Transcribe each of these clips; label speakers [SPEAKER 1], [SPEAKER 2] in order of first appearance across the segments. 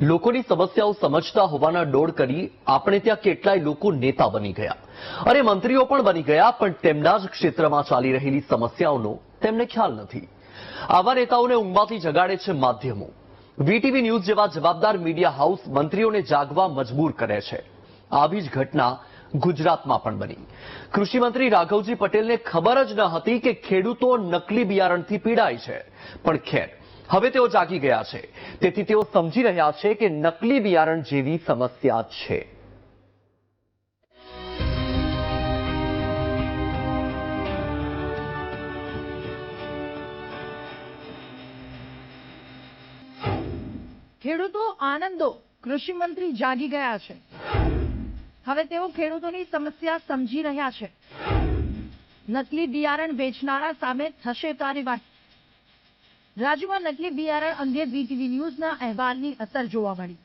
[SPEAKER 1] લોકોની સમસ્યાઓ સમજતા હોવાના ડોળ કરી આપણે ત્યાં કેટલાય લોકો નેતા બની ગયા અને મંત્રીઓ પણ બની ગયા, પણ તેમના જ ક્ષેત્રમાં ચાલી રહેલી સમસ્યાઓનો તેમને ખ્યાલ નથી. આવા નેતાઓને ઊંઘમાંથી જગાડે છે માધ્યમો. વીટીવી ન્યૂઝ જેવા જવાબદાર મીડિયા હાઉસ મંત્રીઓને જાગવા મજબૂર કરે છે. આવી જ ઘટના ગુજરાતમાં પણ બની. કૃષિમંત્રી રાઘવજી પટેલને ખબર જ ન હતી કે ખેડૂતો નકલી બિયારણથી પીડાય છે, પણ ખેર હવે તેઓ જાગી ગયા છે. તેથી તેઓ સમજી રહ્યા છે કે નકલી બિયારણ જેવી સમસ્યા છે.
[SPEAKER 2] ખેડૂતો આનંદો, કૃષિમંત્રી જાગી ગયા છે. હવે તેઓ ખેડૂતોની સમસ્યા સમજી રહ્યા છે. નકલી બિયારણ વેચનારા સામે થશે કાર્યવાહી. રાજ્યમાં નકલી બિયારણ અંગે વીટીવી ન્યૂઝના અહેવાલની અસર જોવા મળી.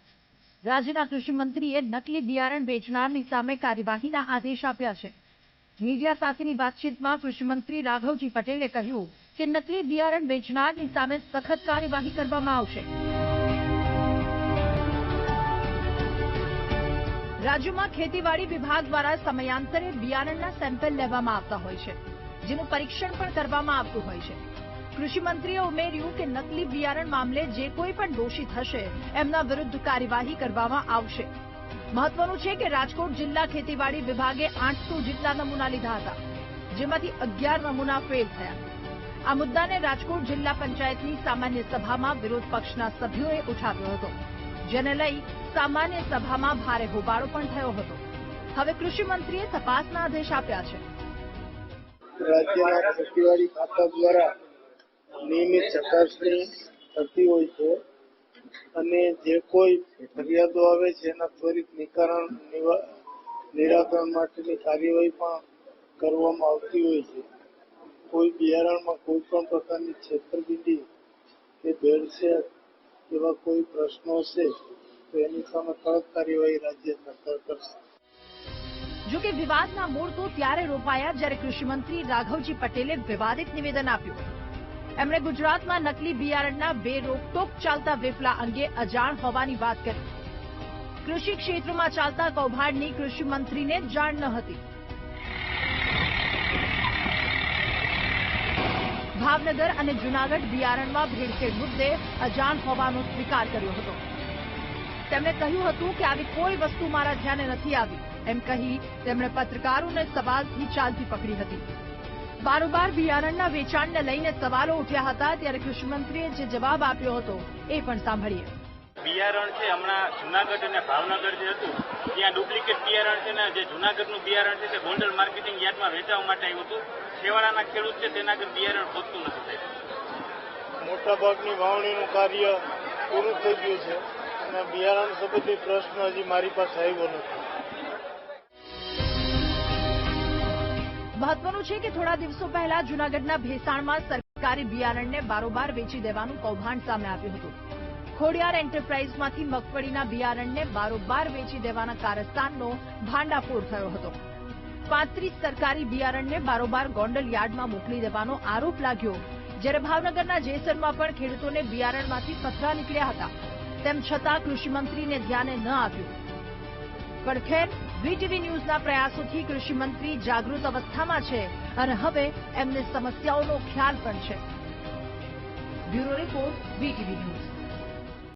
[SPEAKER 2] રાજ્યના કૃષિમંત્રીએ નકલી બિયારણ વેચનારની સામે કાર્યવાહીના આદેશ આપ્યા છે. મીડિયા સાથેની વાતચીતમાં કૃષિમંત્રી રાઘવજી પટેલે કહ્યું કે નકલી બિયારણ વેચનારની સામે સખત કાર્યવાહી કરવામાં આવશે. રાજ્યમાં ખેતીવાડી વિભાગ દ્વારા સમયાંતરે બિયારણના સેમ્પલ લેવામાં આવતા હોય છે, જેનું પરીક્ષણ પણ કરવામાં આવતું હોય છે. કૃષિમંત્રીએ ઉમેર્યું કે નકલી બિયારણ મામલે જે કોઈ પણ દોષિત હશે એમના વિરુદ્ધ કાર્યવાહી કરવામાં આવશે. મહત્વનું છે કે રાજકોટ જિલ્લા ખેતીવાડી વિભાગે 800 જેટલા નમૂના લીધા હતા, જેમાંથી 11 નમૂના ફેલ થયા. આ મુદ્દાને રાજકોટ જિલ્લા પંચાયતની સામાન્ય સભામાં વિરોધ પક્ષના સભ્યોએ ઉઠાવ્યો હતો, જેને લઈ સામાન્ય સભામાં ભારે હોબાળો પણ થયો હતો. હવે કૃષિમંત્રીએ તપાસના આદેશ આપ્યા છે.
[SPEAKER 3] રાજ્યના ખેતીવાડી ખાતા દ્વારા નિયમિત ચકાસણી થતી હોય છે અને જે કોઈ ફરિયાદો આવે છે એના ત્વરિત નિરાકરણ માટેની કાર્યવાહી પણ કરવામાં આવતી હોય છે. કોઈ બિયારણમાં કોઈ પણ પ્રકારની છેતરપિંડી કે ભેળસેળ એવા કોઈ પ્રશ્નો છે તો એની સામે કડક કાર્યવાહી રાજ્ય સરકાર કરશે.
[SPEAKER 2] જો કે વિવાદના મૂળ તો ત્યારે રોપાયા જ્યારે કૃષિમંત્રી રાઘવજી પટેલે વિવાદિત નિવેદન આપ્યું. એમણે ગુજરાતમાં નકલી બિયારણના બેરોકટોક ચાલતા વેપલા અંગે અજાણ હોવાની વાત કરી. કૃષિ ક્ષેત્રમાં ચાલતા કૌભાંડની કૃષિમંત્રીને જાણ ન હતી. ભાવનગર અને જૂનાગઢ બિયારણમાં ભેળસેળ મુદ્દે અજાણ હોવાનો સ્વીકાર કર્યો હતો. તેમણે કહ્યું હતું કે આવી કોઈ વસ્તુ મારા ધ્યાને નથી આવી એમ કહી તેમણે પત્રકારોને સવાલથી ચાલતી પકડી હતી. બારોબાર બિયારણના વેચાણને લઈને સવાલો ઉઠ્યા હતા, ત્યારે કૃષિમંત્રીએ જે જવાબ આપ્યો હતો એ પણ સાંભળીએ.
[SPEAKER 4] બિયારણ છે હમણાં જૂનાગઢ અને ભાવનગર જે હતું ત્યાં ડુપ્લિકેટ બિયારણ છે ને જે જૂનાગઢનું બિયારણ છે તે ગોંડલ માર્કેટિંગ યાર્ડમાં વેચવા માટે આવ્યું હતું. છેવાડાના ખેડૂત છે તેના આગળ બિયારણ પહોંચતું નથી થયું.
[SPEAKER 3] મોટાભાગની વાવણીનું કાર્ય પૂરું થઈ ગયું છે અને બિયારણ સંબંધી પ્રશ્ન હજી મારી પાસે આવ્યો નથી.
[SPEAKER 2] મહત્વનું છે કે થોડા દિવસો પહેલા જૂનાગઢના ભેસાણમાં સરકારી બિયારણને બારોબાર વેચી દેવાનું કૌભાંડ સામે આવ્યું હતું. ખોડિયાર એન્ટરપ્રાઇઝમાંથી મગફળીના બિયારણને બારોબાર વેચી દેવાના કારસ્તાનનો ભાંડાફોડ થયો હતો. 35 સરકારી બિયારણને બારોબાર ગોંડલ યાર્ડમાં મોકલી દેવાનો આરોપ લાગ્યો, જ્યારે ભાવનગરના જેસરમાં પણ ખેડૂતોને બિયારણમાંથી પથરા નીકળ્યા હતા. તેમ છતાં કૃષિમંત્રીને ધ્યાને ન આવ્યું. પણ ખેર, વીટીવી ન્યૂઝના પ્રયાસોથી કૃષિમંત્રી જાગૃત અવસ્થામાં છે અને હવે એમને સમસ્યાઓનો ખ્યાલ પણ છે. Bureau report, VTV news.